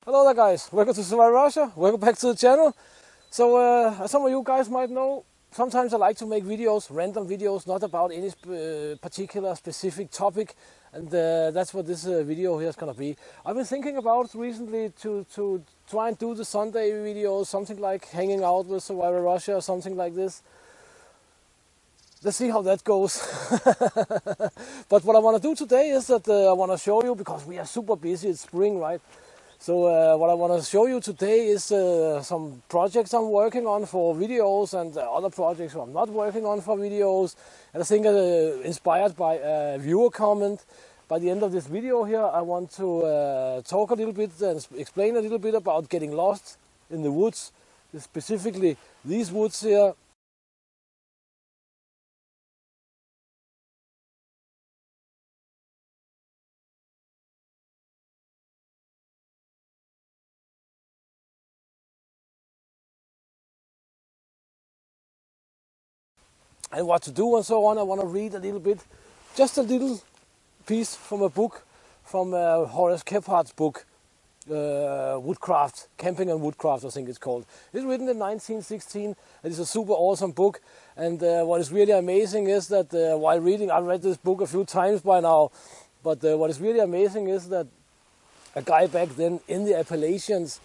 Hello there guys, welcome to Survival Russia, welcome back to the channel. So as some of you guys might know, sometimes I like to make videos, random videos, not about any particular specific topic, and that's what this video here is gonna be. I've been thinking about recently to try and do the Sunday videos, something like hanging out with Survival Russia or something like this. Let's see how that goes. But what I want to do today is that I want to show you, because we are super busy, it's spring, right? So what I want to show you today is some projects I'm working on for videos and other projects I'm not working on for videos. And I think inspired by a viewer comment. By the end of this video here, I want to talk a little bit and explain a little bit about getting lost in the woods, specifically these woods here. And what to do and so on. I want to read a little bit, just a little piece from a book, from Horace Kephardt's book, Woodcraft, Camping and Woodcraft, I think it's called. It's written in 1916, and it's a super awesome book. And what is really amazing is that while reading, I've read this book a few times by now, but what is really amazing is that a guy back then in the Appalachians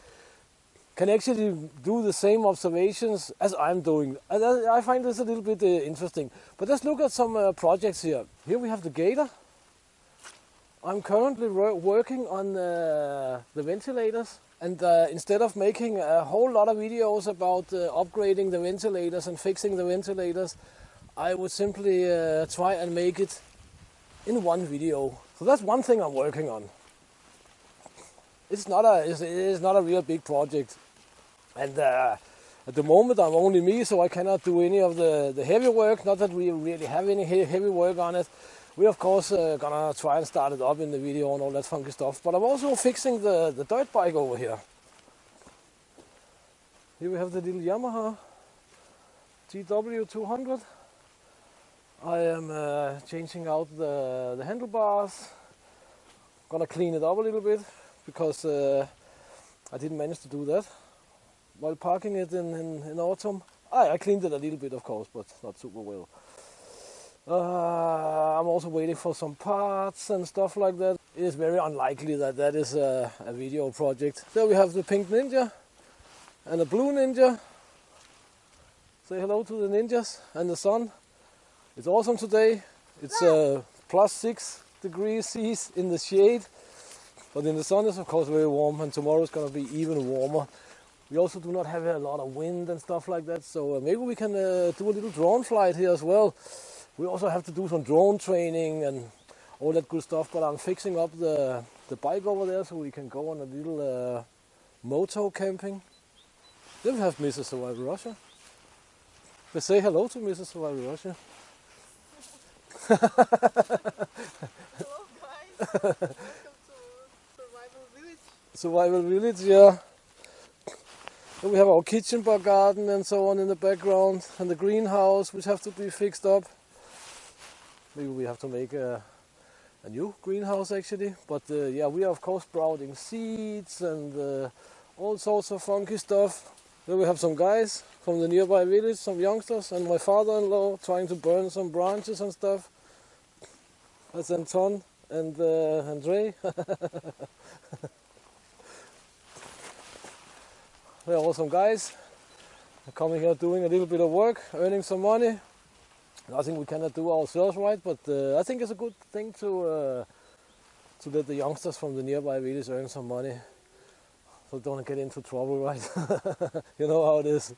can actually do the same observations as I'm doing. And I find this a little bit interesting. But let's look at some projects here. Here we have the gator. I'm currently working on the ventilators. And instead of making a whole lot of videos about upgrading the ventilators and fixing the ventilators, I would simply try and make it in one video. So that's one thing I'm working on. It's not a real big project, and at the moment I'm only me, so I cannot do any of the heavy work. Not that we really have any heavy work on it. We're of course gonna try and start it up in the video and all that funky stuff. But I'm also fixing the dirt bike over here. Here we have the little Yamaha GW200. I am changing out the handlebars. Gonna clean it up a little bit, because I didn't manage to do that while parking it in autumn. I cleaned it a little bit, of course, but not super well. I'm also waiting for some parts and stuff like that. It is very unlikely that that is a video project. There we have the pink ninja and the blue ninja. Say hello to the ninjas and the sun. It's awesome today. It's +6 degrees Celsius in the shade. But in the sun is of course very warm, and tomorrow is going to be even warmer. We also do not have a lot of wind and stuff like that, so maybe we can do a little drone flight here as well. We also have to do some drone training and all that good stuff, but I'm fixing up the bike over there so we can go on a little moto camping. Then we have Mrs. Survival Russia. Let's say hello to Mrs. Survival Russia. Hello guys! Survival village, yeah. Then we have our kitchen garden and so on in the background, and the greenhouse which have to be fixed up. Maybe we have to make a new greenhouse actually. But yeah, we are of course sprouting seeds and all sorts of funky stuff. Then we have some guys from the nearby village, some youngsters, and my father-in-law trying to burn some branches and stuff. That's Anton and Andre. They're awesome guys. They're coming here doing a little bit of work, earning some money. Nothing we cannot do ourselves, right? But I think it's a good thing to let the youngsters from the nearby village earn some money, so don't get into trouble, right? You know how it is,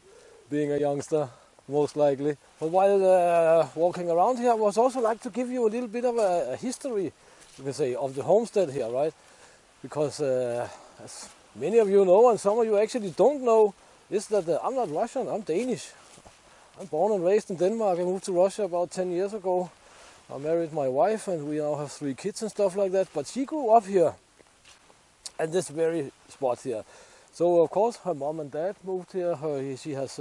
being a youngster, most likely. But while walking around here, I would also like to give you a little bit of a history, you can say, of the homestead here, right? Because as many of you know, and some of you actually don't know, is that I'm not Russian, I'm Danish. I'm born and raised in Denmark. I moved to Russia about 10 years ago. I married my wife and we now have 3 kids and stuff like that. But she grew up here, at this very spot here. So of course her mom and dad moved here. She has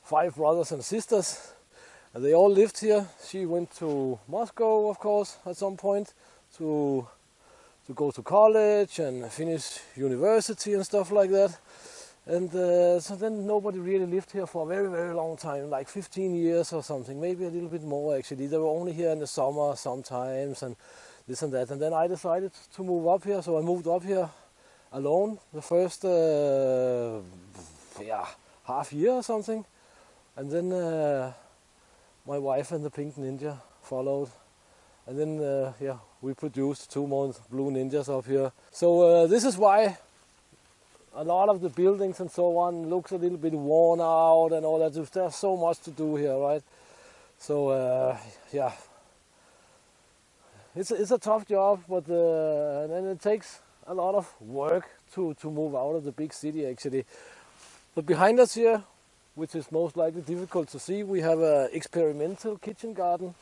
5 brothers and sisters, and they all lived here. She went to Moscow, of course, at some point to to go to college and finish university and stuff like that. And so then nobody really lived here for a very, very long time, like 15 years or something, maybe a little bit more actually. They were only here in the summer sometimes and this and that. And then I decided to move up here, so I moved up here alone the first half year or something. And then my wife and the pink ninja followed. And then we produced 2 more blue ninjas up here. So this is why a lot of the buildings and so on looks a little bit worn out and all that. There's so much to do here, right? So it's a tough job, but and it takes a lot of work to move out of the big city actually. But behind us here, which is most likely difficult to see, we have an experimental kitchen garden.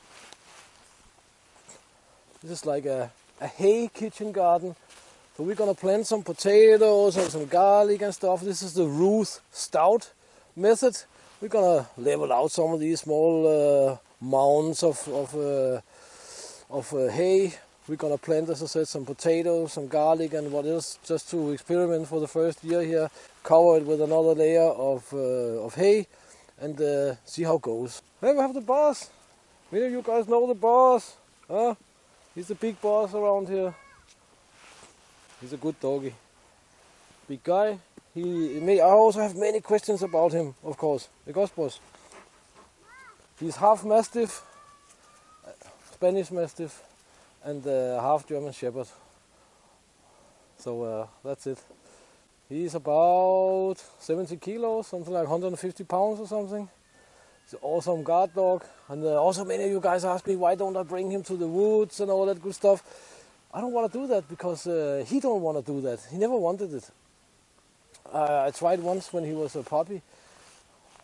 This is like a hay kitchen garden. So we're gonna plant some potatoes and some garlic and stuff. This is the Ruth Stout method. We're gonna level out some of these small mounds of hay. We're gonna plant, as I said, some potatoes, some garlic and what else, just to experiment for the first year here. Cover it with another layer of hay and see how it goes. Here we have the boss. Many of you guys know the boss. Huh? He's the big boss around here. He's a good doggy. Big guy. I also have many questions about him, of course. Because boss. He's half Mastiff, Spanish Mastiff, and half German Shepherd. So that's it. He's about 70 kilos, something like 150 pounds or something. He's an awesome guard dog. And also many of you guys ask me, why don't I bring him to the woods and all that good stuff. I don't want to do that because he don't want to do that. He never wanted it. I tried once when he was a puppy.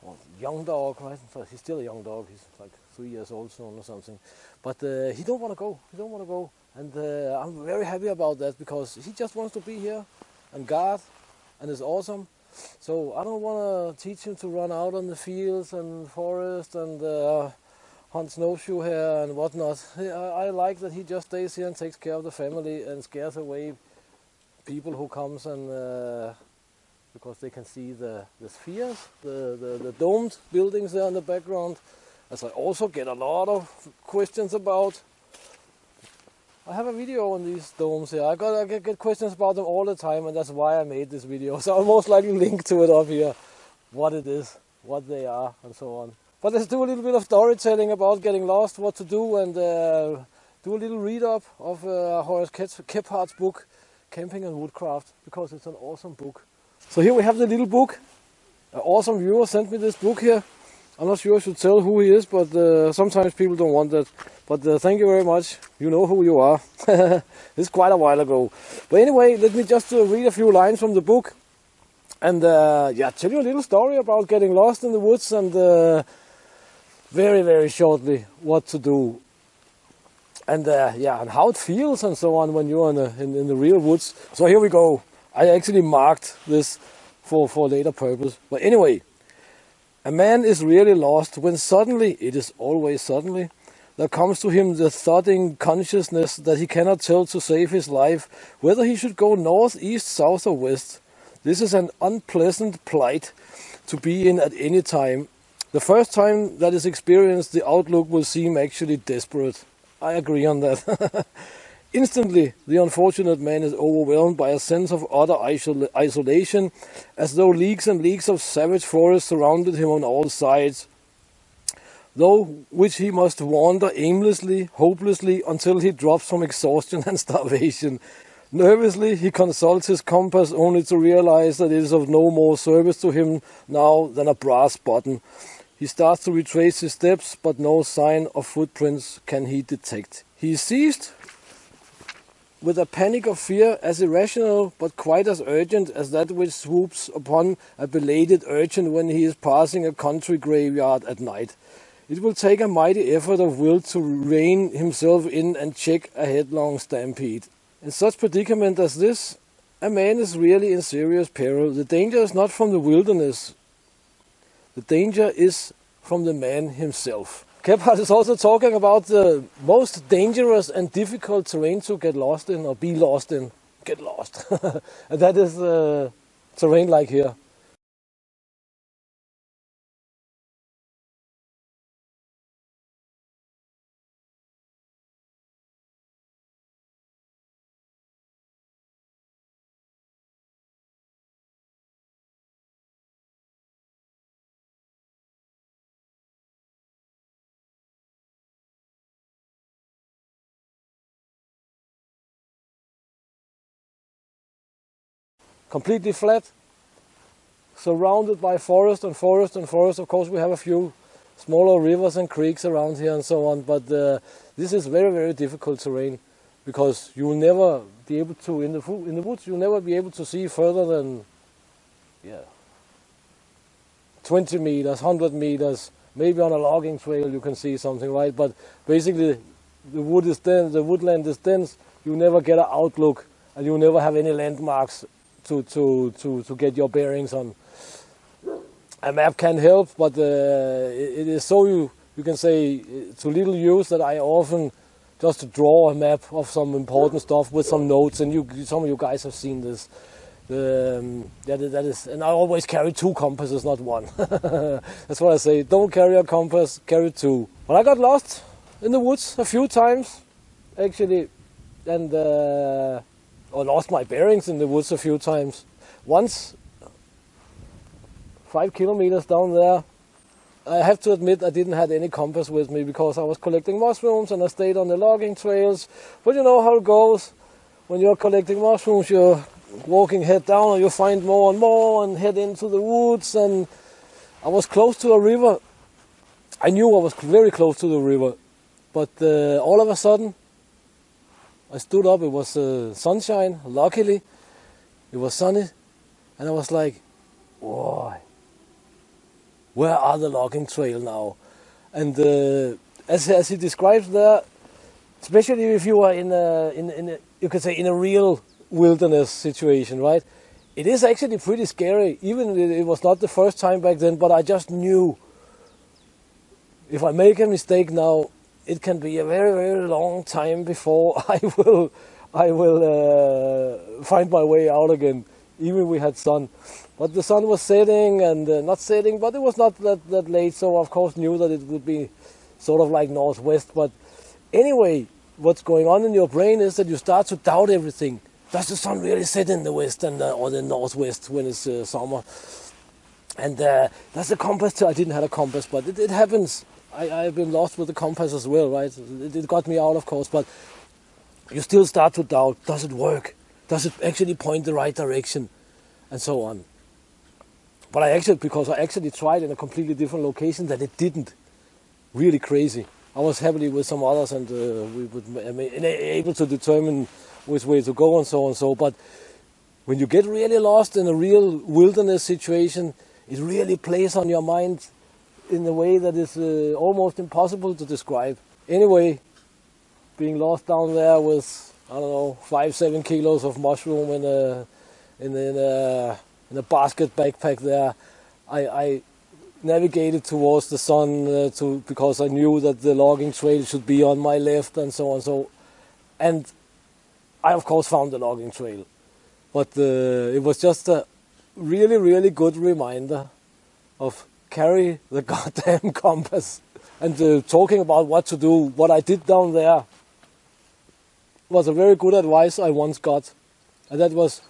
Well, young dog, right? So he's still a young dog. He's like 3 years old soon or something. But he don't want to go. He don't want to go. And I'm very happy about that because he just wants to be here and guard. And it's awesome. So I don't want to teach him to run out on the fields and forest and hunt snowshoe hare and whatnot. I like that he just stays here and takes care of the family and scares away people who comes and because they can see the spheres, the domed buildings there in the background. As I also get a lot of questions about. I have a video on these domes here. I get questions about them all the time, and that's why I made this video. So I'll most likely link to it up here, what it is, what they are, and so on. But let's do a little bit of storytelling about getting lost, what to do, and do a little read-up of Horace Kephardt's book, Camping and Woodcraft, because it's an awesome book. So here we have the little book. An awesome viewer sent me this book here. I'm not sure I should tell who he is, but sometimes people don't want that. But thank you very much. You know who you are. It's quite a while ago. But anyway, let me just read a few lines from the book. And tell you a little story about getting lost in the woods and very, very shortly what to do. And and how it feels and so on when you're in the real woods. So here we go. I actually marked this for later purpose. But anyway, a man is really lost when suddenly, it is always suddenly, there comes to him the thudding consciousness that he cannot tell to save his life whether he should go north, east, south or west. This is an unpleasant plight to be in at any time. The first time that is experienced, the outlook will seem actually desperate. I agree on that. Instantly, the unfortunate man is overwhelmed by a sense of utter isolation, as though leagues and leagues of savage forest surrounded him on all sides, though which he must wander aimlessly, hopelessly, until he drops from exhaustion and starvation. Nervously, he consults his compass only to realize that it is of no more service to him now than a brass button. He starts to retrace his steps, but no sign of footprints can he detect. He is seized with a panic of fear as irrational but quite as urgent as that which swoops upon a belated urchin when he is passing a country graveyard at night. It will take a mighty effort of will to rein himself in and check a headlong stampede. In such predicament as this, a man is really in serious peril. The danger is not from the wilderness. The danger is from the man himself. Kephart is also talking about the most dangerous and difficult terrain to get lost in or be lost in. Get lost. And that is terrain like here. Completely flat, surrounded by forest and forest and forest. Of course, we have a few smaller rivers and creeks around here and so on, but this is very, very difficult terrain because you will never be able to, in the woods, you'll never be able to see further than 20 meters, 100 meters. Maybe on a logging trail you can see something, right? But basically the wood is dense, the woodland is dense, you never get an outlook and you never have any landmarks to get your bearings on. A map can help, but it is so you can say to little use that I often just draw a map of some important stuff with some notes, and some of you guys have seen this. That is, and I always carry 2 compasses, not 1. That's what I say. Don't carry a compass, carry 2. But I got lost in the woods a few times, actually, and or lost my bearings in the woods a few times. Once, 5 kilometers down there, I have to admit I didn't have any compass with me because I was collecting mushrooms and I stayed on the logging trails. But you know how it goes. When you're collecting mushrooms, you're walking head down and you find more and more and head into the woods. And I was close to a river. I knew I was very close to the river. But all of a sudden, I stood up, it was sunshine, luckily, it was sunny, and I was like, whoa, where are the logging trail now? And as he describes there, especially if you are in you could say in a real wilderness situation, right? It is actually pretty scary, even if it was not the first time back then, but I just knew if I make a mistake now, it can be a very, very long time before I will find my way out again. Even we had sun, but the sun was setting and not setting, but it was not that late. So of course knew that it would be sort of like northwest. But anyway, what's going on in your brain is that you start to doubt everything. Does the sun really set in the west and or the northwest when it's summer? And that's the compass. I didn't have a compass, but it happens. I've been lost with the compass as well, right? It got me out, of course, but you still start to doubt, does it work? Does it actually point the right direction? And so on. But because I actually tried in a completely different location, that it didn't. Really crazy. I was happily with some others and we were able to determine which way to go and so on. But when you get really lost in a real wilderness situation, it really plays on your mind in a way that is almost impossible to describe. Anyway, being lost down there with, I don't know, 5-7 kilos of mushroom in a basket backpack there, I navigated towards the sun because I knew that the logging trail should be on my left and so on. And I of course found the logging trail, but it was just a really, really good reminder of carry the goddamn compass. And talking about what to do, what I did down there was a very good advice I once got. And that was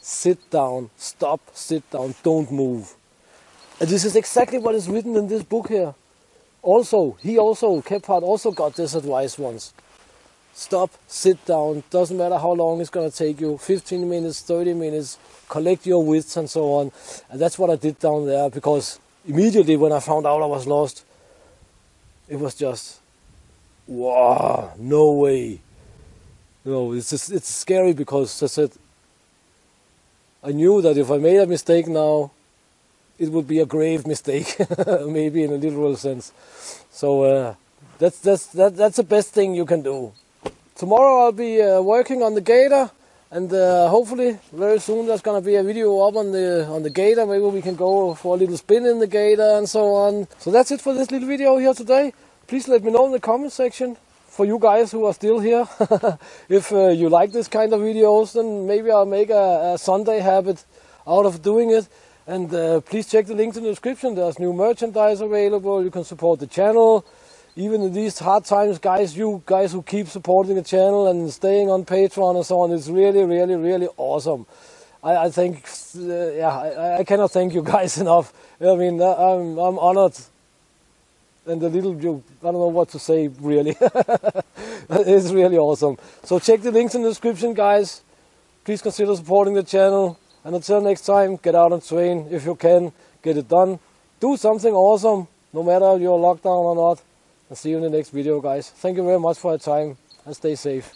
sit down, stop, sit down, don't move. And this is exactly what is written in this book here. Also, Kephart also got this advice once. Stop, sit down, doesn't matter how long it's going to take you, 15 minutes, 30 minutes, collect your wits and so on. And that's what I did down there, because immediately when I found out I was lost, it was just, wow, no way. It's scary because I said, I knew that if I made a mistake now, it would be a grave mistake, maybe in a literal sense. So that's the best thing you can do. Tomorrow I'll be working on the gator, and hopefully very soon there's gonna be a video up on the gator. Maybe we can go for a little spin in the gator and so on. So that's it for this little video here today. please let me know in the comment section, for you guys who are still here, if you like this kind of videos, then maybe I'll make a Sunday habit out of doing it. And please check the link in the description. There's new merchandise available. You can support the channel. Even in these hard times, guys, you guys who keep supporting the channel and staying on Patreon and so on, it's really, really, really awesome. I think, yeah, I cannot thank you guys enough. I mean, I'm honored. And I don't know what to say, really. It's really awesome. So check the links in the description, guys. Please consider supporting the channel. And until next time, get out and train if you can. Get it done. Do something awesome, no matter if you're locked down or not. And see you in the next video, guys. Thank you very much for your time, and stay safe.